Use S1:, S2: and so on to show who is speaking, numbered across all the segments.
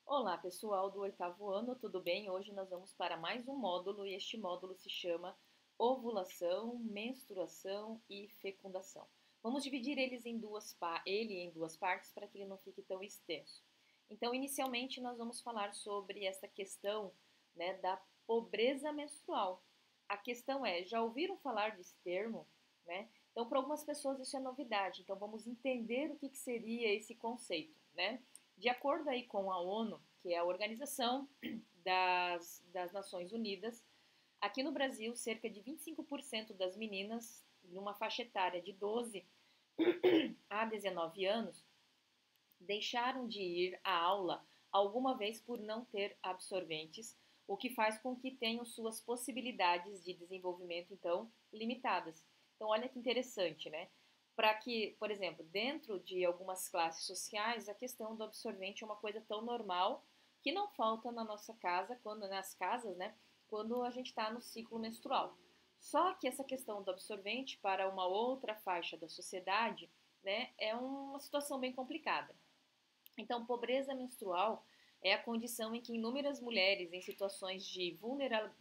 S1: Olá, pessoal do oitavo ano, tudo bem? Hoje nós vamos para mais um módulo e este módulo se chama ovulação, menstruação e fecundação. Vamos dividir ele em duas partes para que ele não fique tão extenso. Então, inicialmente, nós vamos falar sobre essa questão, né, da pobreza menstrual. A questão é, já ouviram falar desse termo, né? Então, para algumas pessoas isso é novidade. Então, vamos entender o que seria esse conceito, né? De acordo aí com a ONU, que é a Organização das Nações Unidas, aqui no Brasil, cerca de 25% das meninas, numa faixa etária de 12 a 19 anos, deixaram de ir à aula alguma vez por não ter absorventes, o que faz com que tenham suas possibilidades de desenvolvimento, então, limitadas. Então, olha que interessante, né? Para que, por exemplo, dentro de algumas classes sociais, a questão do absorvente é uma coisa tão normal que não falta na nossa casa, quando nas casas, né? Quando a gente está no ciclo menstrual. Só que essa questão do absorvente para uma outra faixa da sociedade, né, é uma situação bem complicada. Então, pobreza menstrual é a condição em que inúmeras mulheres em situações de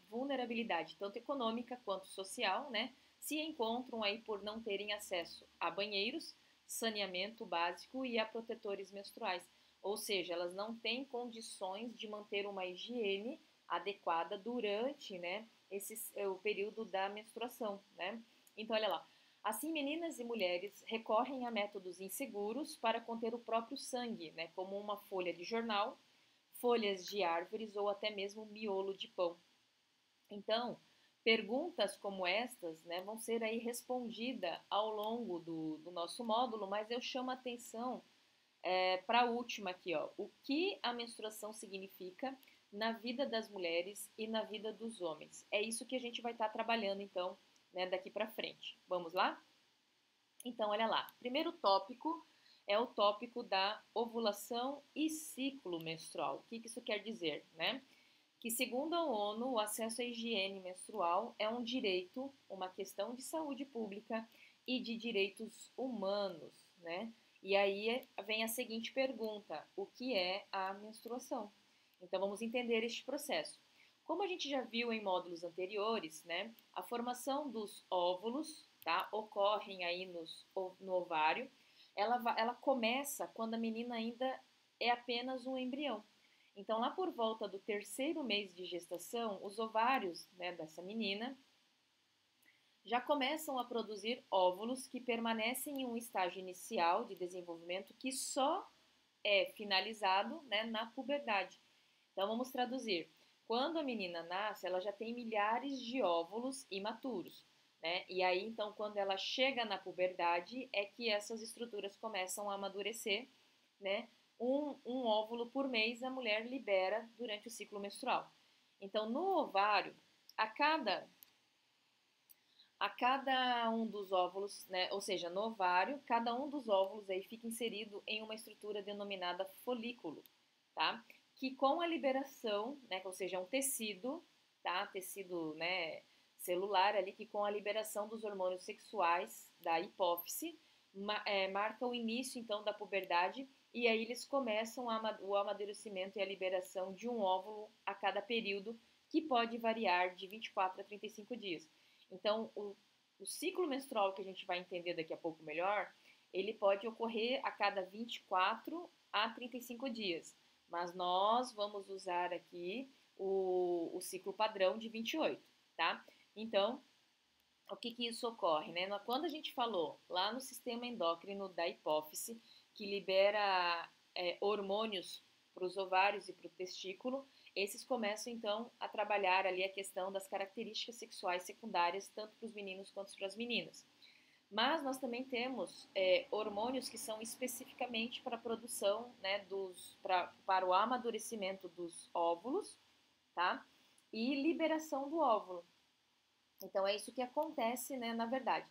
S1: vulnerabilidade, tanto econômica quanto social, né, se encontram aí por não terem acesso a banheiros, saneamento básico e a protetores menstruais. Ou seja, elas não têm condições de manter uma higiene adequada durante, né, o período da menstruação, né? Então, olha lá, assim, meninas e mulheres recorrem a métodos inseguros para conter o próprio sangue, né, como uma folha de jornal, folhas de árvores ou até mesmo miolo de pão. Então, perguntas como estas, né, vão ser aí respondidas ao longo do nosso módulo, mas eu chamo a atenção para a última aqui, ó, o que a menstruação significa na vida das mulheres e na vida dos homens. É isso que a gente vai estar trabalhando, então, né, daqui para frente. Vamos lá? Então, olha lá. Primeiro tópico é o tópico da ovulação e ciclo menstrual. O que isso quer dizer, né? Que segundo a ONU, o acesso à higiene menstrual é um direito, uma questão de saúde pública e de direitos humanos, né? E aí vem a seguinte pergunta: o que é a menstruação? Então vamos entender este processo. Como a gente já viu em módulos anteriores, né, a formação dos óvulos, tá, ocorrem aí no ovário. Ela começa quando a menina ainda é apenas um embrião. Então, lá por volta do terceiro mês de gestação, os ovários, né, dessa menina já começam a produzir óvulos que permanecem em um estágio inicial de desenvolvimento que só é finalizado, né, na puberdade. Então vamos traduzir. Quando a menina nasce, ela já tem milhares de óvulos imaturos, né? E aí então quando ela chega na puberdade é que essas estruturas começam a amadurecer, né? Um óvulo por mês a mulher libera durante o ciclo menstrual. Então no ovário, a cada a cada um dos óvulos, né, ou seja, no ovário, cada um dos óvulos aí fica inserido em uma estrutura denominada folículo, tá? Que com a liberação, né, ou seja, um tecido, tá? Tecido, né, celular ali que com a liberação dos hormônios sexuais da hipófise marca o início então da puberdade e aí eles começam o amadurecimento e a liberação de um óvulo a cada período que pode variar de 24 a 35 dias. Então, o ciclo menstrual que a gente vai entender daqui a pouco melhor, ele pode ocorrer a cada 24 a 35 dias. Mas nós vamos usar aqui o ciclo padrão de 28, tá? Então, o que isso ocorre, né? Quando a gente falou lá no sistema endócrino da hipófise, que libera hormônios para os ovários e para o testículo, esses começam então a trabalhar ali a questão das características sexuais secundárias, tanto para os meninos quanto para as meninas. Mas nós também temos hormônios que são especificamente para a produção, né, para o amadurecimento dos óvulos, tá? E liberação do óvulo. Então é isso que acontece, né, na verdade.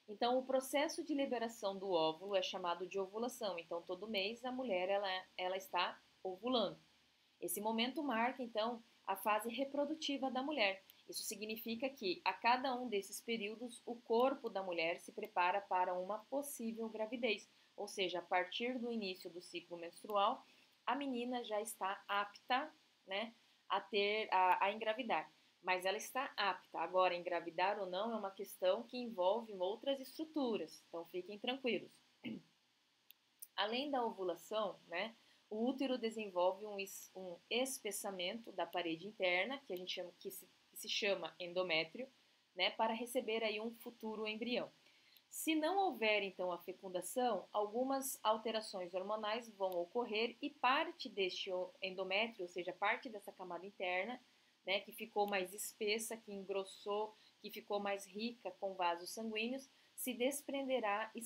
S1: Então o processo de liberação do óvulo é chamado de ovulação. Então todo mês a mulher ela está ovulando. Esse momento marca, então, a fase reprodutiva da mulher. Isso significa que, a cada um desses períodos, o corpo da mulher se prepara para uma possível gravidez. Ou seja, a partir do início do ciclo menstrual, a menina já está apta, né, a engravidar. Mas ela está apta. Agora, engravidar ou não é uma questão que envolve outras estruturas. Então, fiquem tranquilos. Além da ovulação, né, o útero desenvolve um espessamento da parede interna, que a gente chama, que se chama endométrio, né, para receber aí um futuro embrião. Se não houver, então, a fecundação, algumas alterações hormonais vão ocorrer e parte deste endométrio, ou seja, parte dessa camada interna, né, que ficou mais espessa, que engrossou, que ficou mais rica com vasos sanguíneos, se desprenderá e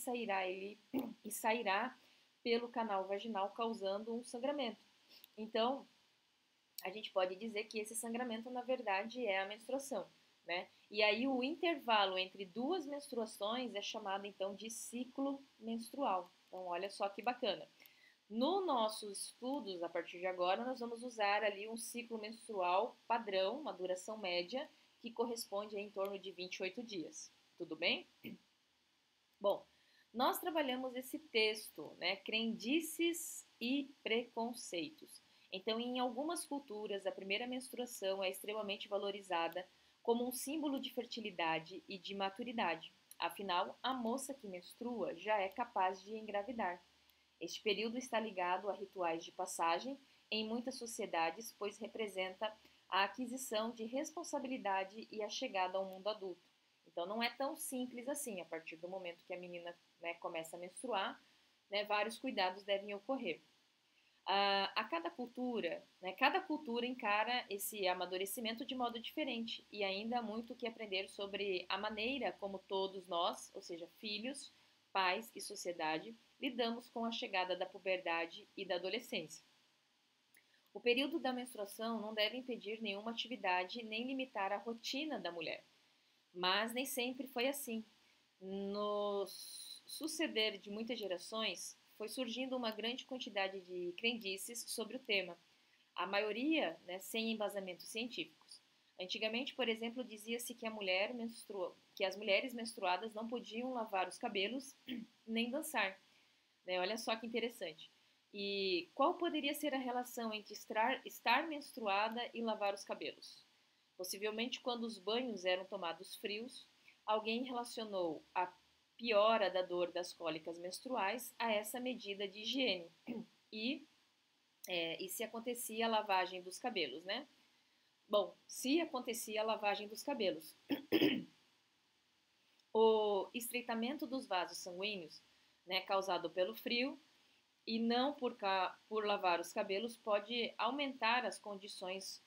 S1: sairá pelo canal vaginal, causando um sangramento. Então, a gente pode dizer que esse sangramento, na verdade, é a menstruação, né? E aí o intervalo entre duas menstruações é chamado, então, de ciclo menstrual. Então, olha só que bacana. No nossos estudos, a partir de agora, nós vamos usar ali um ciclo menstrual padrão, uma duração média, que corresponde a em torno de 28 dias. Tudo bem? Bom, nós trabalhamos esse texto, né, crendices e preconceitos. Então, em algumas culturas, a primeira menstruação é extremamente valorizada como um símbolo de fertilidade e de maturidade. Afinal, a moça que menstrua já é capaz de engravidar. Este período está ligado a rituais de passagem em muitas sociedades, pois representa a aquisição de responsabilidade e a chegada ao mundo adulto. Então não é tão simples assim. A partir do momento que a menina, né, começa a menstruar, né, vários cuidados devem ocorrer. A cada cultura encara esse amadurecimento de modo diferente e ainda há muito o que aprender sobre a maneira como todos nós, ou seja, filhos, pais e sociedade, lidamos com a chegada da puberdade e da adolescência. O período da menstruação não deve impedir nenhuma atividade nem limitar a rotina da mulher. Mas nem sempre foi assim. No suceder de muitas gerações, foi surgindo uma grande quantidade de crendices sobre o tema, a maioria, né, sem embasamentos científicos. Antigamente, por exemplo, dizia-se que que as mulheres menstruadas não podiam lavar os cabelos nem dançar. Né? Olha só que interessante. E qual poderia ser a relação entre estar menstruada e lavar os cabelos? Possivelmente, quando os banhos eram tomados frios, alguém relacionou a piora da dor das cólicas menstruais a essa medida de higiene. E, e se acontecia a lavagem dos cabelos, né? Bom, se acontecia a lavagem dos cabelos, o estreitamento dos vasos sanguíneos, né, causado pelo frio, e não por lavar os cabelos, pode aumentar as condições,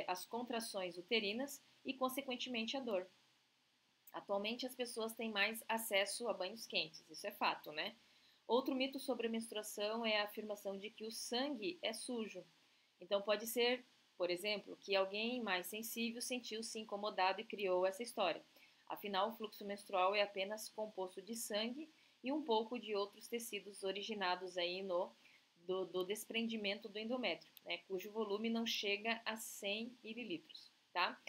S1: as contrações uterinas e, consequentemente, a dor. Atualmente, as pessoas têm mais acesso a banhos quentes, isso é fato, né? Outro mito sobre a menstruação é a afirmação de que o sangue é sujo. Então, pode ser, por exemplo, que alguém mais sensível sentiu-se incomodado e criou essa história. Afinal, o fluxo menstrual é apenas composto de sangue e um pouco de outros tecidos originados aí do desprendimento do endométrio, né, cujo volume não chega a 100 mililitros, tá?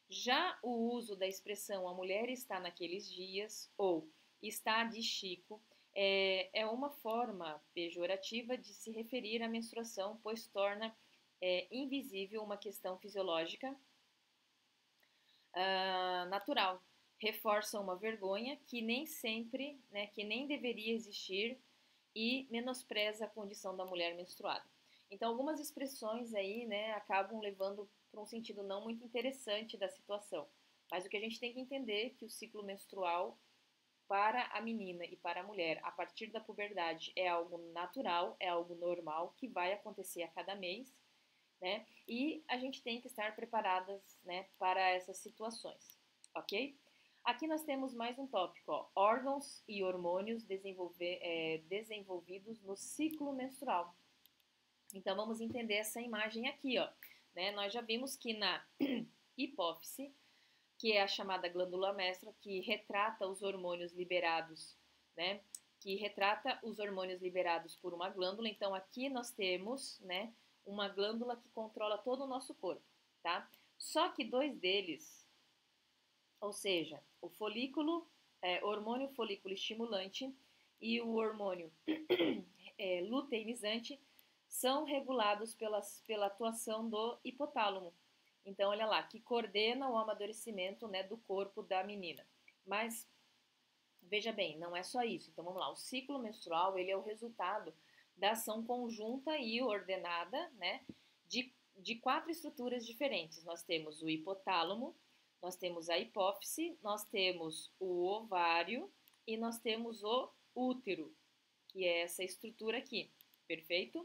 S1: Já o uso da expressão a mulher está naqueles dias ou está de Chico é uma forma pejorativa de se referir à menstruação, pois torna invisível uma questão fisiológica natural. Reforça uma vergonha que nem sempre, né, que nem deveria existir e menospreza a condição da mulher menstruada. Então, algumas expressões aí, né, acabam levando para um sentido não muito interessante da situação. Mas o que a gente tem que entender é que o ciclo menstrual para a menina e para a mulher, a partir da puberdade, é algo natural, é algo normal, que vai acontecer a cada mês, né? E a gente tem que estar preparadas, né, para essas situações, ok? Aqui nós temos mais um tópico, ó, órgãos e hormônios desenvolvidos no ciclo menstrual. Então vamos entender essa imagem aqui, ó. Né? Nós já vimos que na hipófise, que é a chamada glândula mestra, que retrata os hormônios liberados, né? Que retrata os hormônios liberados por uma glândula. Então aqui nós temos, né, uma glândula que controla todo o nosso corpo, tá? Só que dois deles, ou seja, o folículo, hormônio folículo estimulante e o hormônio luteinizante, são regulados pela atuação do hipotálamo. Então, olha lá, que coordena o amadurecimento, né, do corpo da menina. Mas, veja bem, não é só isso. Então, vamos lá, o ciclo menstrual, ele é o resultado da ação conjunta e ordenada, né, de quatro estruturas diferentes. Nós temos o hipotálamo, nós temos a hipófise, nós temos o ovário e nós temos o útero, que é essa estrutura aqui, perfeito?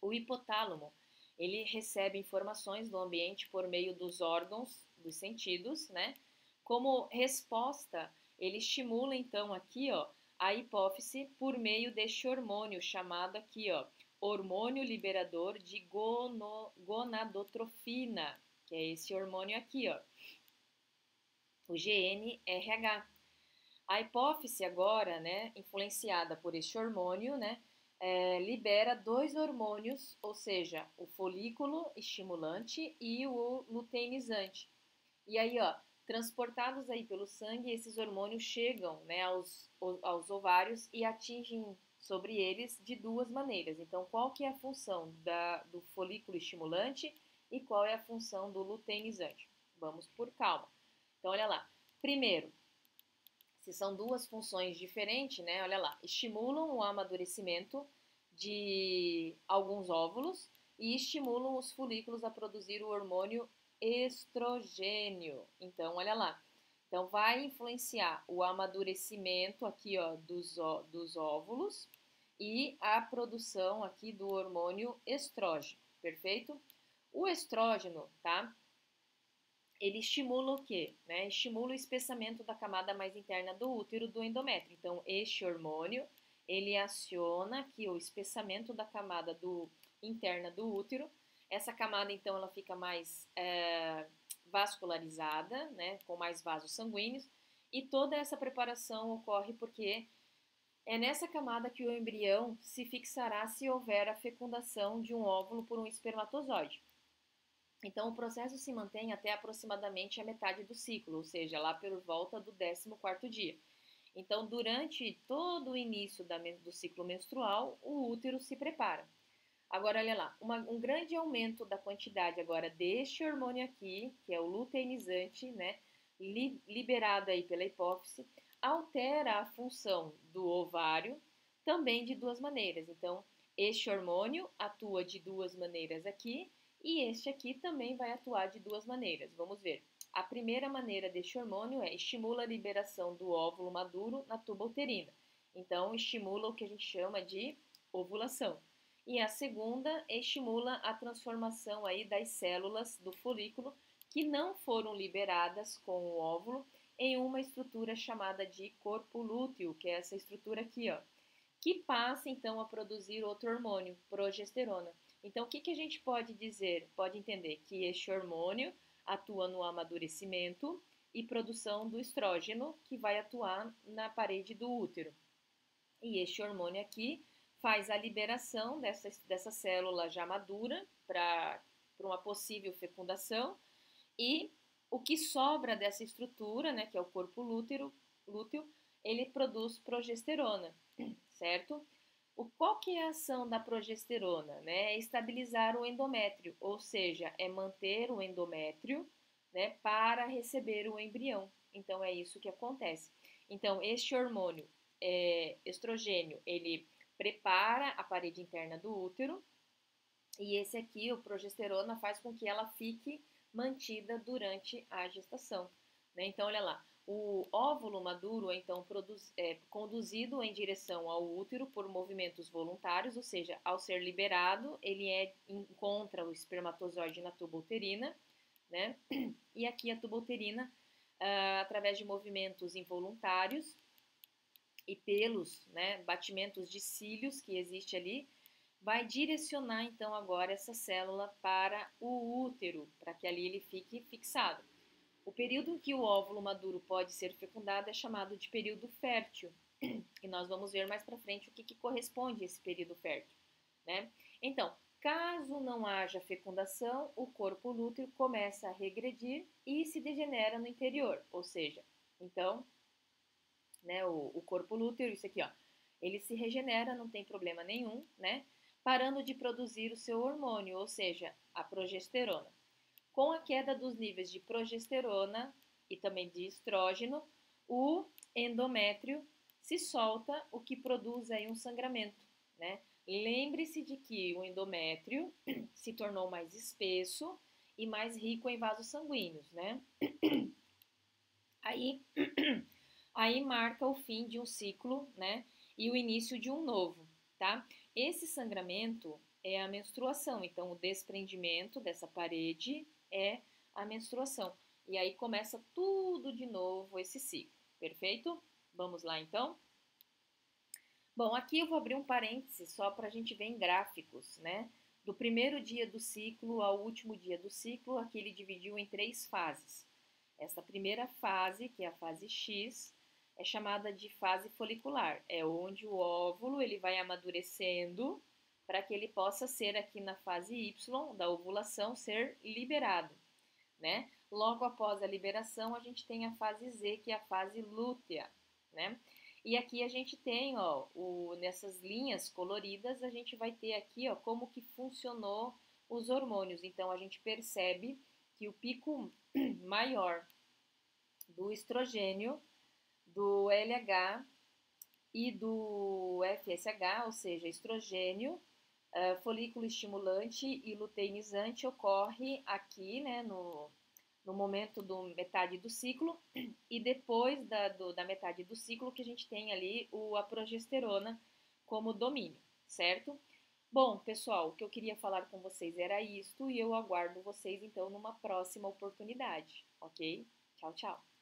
S1: O hipotálamo, ele recebe informações do ambiente por meio dos órgãos, dos sentidos, né? Como resposta, ele estimula então aqui, ó, a hipófise por meio deste hormônio chamado aqui, ó, hormônio liberador de gonadotrofina, que é esse hormônio aqui, ó, o GnRH. A hipófise agora, né, influenciada por este hormônio, né, libera dois hormônios, ou seja, o folículo estimulante e o luteinizante. E aí, ó, transportados aí pelo sangue, esses hormônios chegam, né, aos ovários e atingem sobre eles de duas maneiras. Então, qual que é a função do folículo estimulante e qual é a função do luteinizante? Vamos por calma. Então, olha lá. Primeiro, se são duas funções diferentes, né? Olha lá, estimulam o amadurecimento de alguns óvulos e estimulam os folículos a produzir o hormônio estrogênio. Então, olha lá. Então, vai influenciar o amadurecimento aqui, ó, dos óvulos e a produção aqui do hormônio estrógeno, perfeito? O estrógeno, tá? Ele estimula o quê? Né? Estimula o espessamento da camada mais interna do útero do endométrio. Então, este hormônio, ele aciona aqui o espessamento da camada interna do útero. Essa camada, então, ela fica mais vascularizada, né? Com mais vasos sanguíneos. E toda essa preparação ocorre porque é nessa camada que o embrião se fixará se houver a fecundação de um óvulo por um espermatozoide. Então, o processo se mantém até aproximadamente a metade do ciclo, ou seja, lá por volta do 14º dia. Então, durante todo o início do ciclo menstrual, o útero se prepara. Agora, olha lá, um grande aumento da quantidade agora deste hormônio aqui, que é o luteinizante, né, liberado aí pela hipófise, altera a função do ovário também de duas maneiras. Então, este hormônio atua de duas maneiras aqui, e este aqui também vai atuar de duas maneiras. Vamos ver. A primeira maneira deste hormônio estimula a liberação do óvulo maduro na tuba uterina. Então, estimula o que a gente chama de ovulação. E a segunda estimula a transformação aí das células do folículo que não foram liberadas com o óvulo em uma estrutura chamada de corpo lúteo, que é essa estrutura aqui, ó, que passa então a produzir outro hormônio, progesterona. Então, o que a gente pode dizer, pode entender? Que este hormônio atua no amadurecimento e produção do estrógeno, que vai atuar na parede do útero. E este hormônio aqui faz a liberação dessa célula já madura para uma possível fecundação e o que sobra dessa estrutura, né, que é o corpo lúteo, ele produz progesterona, certo? Qual que é a ação da progesterona? Né? É estabilizar o endométrio, ou seja, é manter o endométrio, né, para receber o embrião. Então, é isso que acontece. Então, este hormônio estrogênio, ele prepara a parede interna do útero e esse aqui, o progesterona, faz com que ela fique mantida durante a gestação. Né? Então, olha lá, o óvulo maduro é então conduzido em direção ao útero por movimentos voluntários, ou seja, ao ser liberado, ele encontra o espermatozoide na tuba uterina, né? E aqui a tuba uterina, através de movimentos involuntários e pelos, né, batimentos de cílios que existe ali, vai direcionar então agora essa célula para o útero, para que ali ele fique fixado. O período em que o óvulo maduro pode ser fecundado é chamado de período fértil. E nós vamos ver mais para frente o que corresponde a esse período fértil, né? Então, caso não haja fecundação, o corpo lúteo começa a regredir e se degenera no interior, ou seja, então, né, o corpo lúteo, isso aqui, ó, ele se regenera, não tem problema nenhum, né? parando de produzir o seu hormônio, ou seja, a progesterona. Com a queda dos níveis de progesterona e também de estrógeno, o endométrio se solta, o que produz aí um sangramento, né? Lembre-se de que o endométrio se tornou mais espesso e mais rico em vasos sanguíneos, né? Aí, aí marca o fim de um ciclo, né? E o início de um novo, tá? Esse sangramento é a menstruação, então o desprendimento dessa parede é a menstruação. E aí começa tudo de novo esse ciclo, perfeito? Vamos lá então? Bom, aqui eu vou abrir um parêntese só para a gente ver em gráficos, né? Do primeiro dia do ciclo ao último dia do ciclo, aqui ele dividiu em 3 fases. Essa primeira fase, que é a fase X, é chamada de fase folicular. É onde o óvulo ele vai amadurecendo para que ele possa ser aqui na fase Y da ovulação ser liberado, né? Logo após a liberação, a gente tem a fase Z, que é a fase lútea, né? E aqui a gente tem, ó, nessas linhas coloridas, a gente vai ter aqui, ó, como que funcionou os hormônios. Então, a gente percebe que o pico maior do estrogênio, do LH e do FSH, ou seja, estrogênio, folículo estimulante e luteinizante, ocorre aqui, né, no momento do metade do ciclo, e depois da metade do ciclo que a gente tem ali a progesterona como domínio, certo? Bom, pessoal, o que eu queria falar com vocês era isto e eu aguardo vocês então numa próxima oportunidade, ok? Tchau, tchau!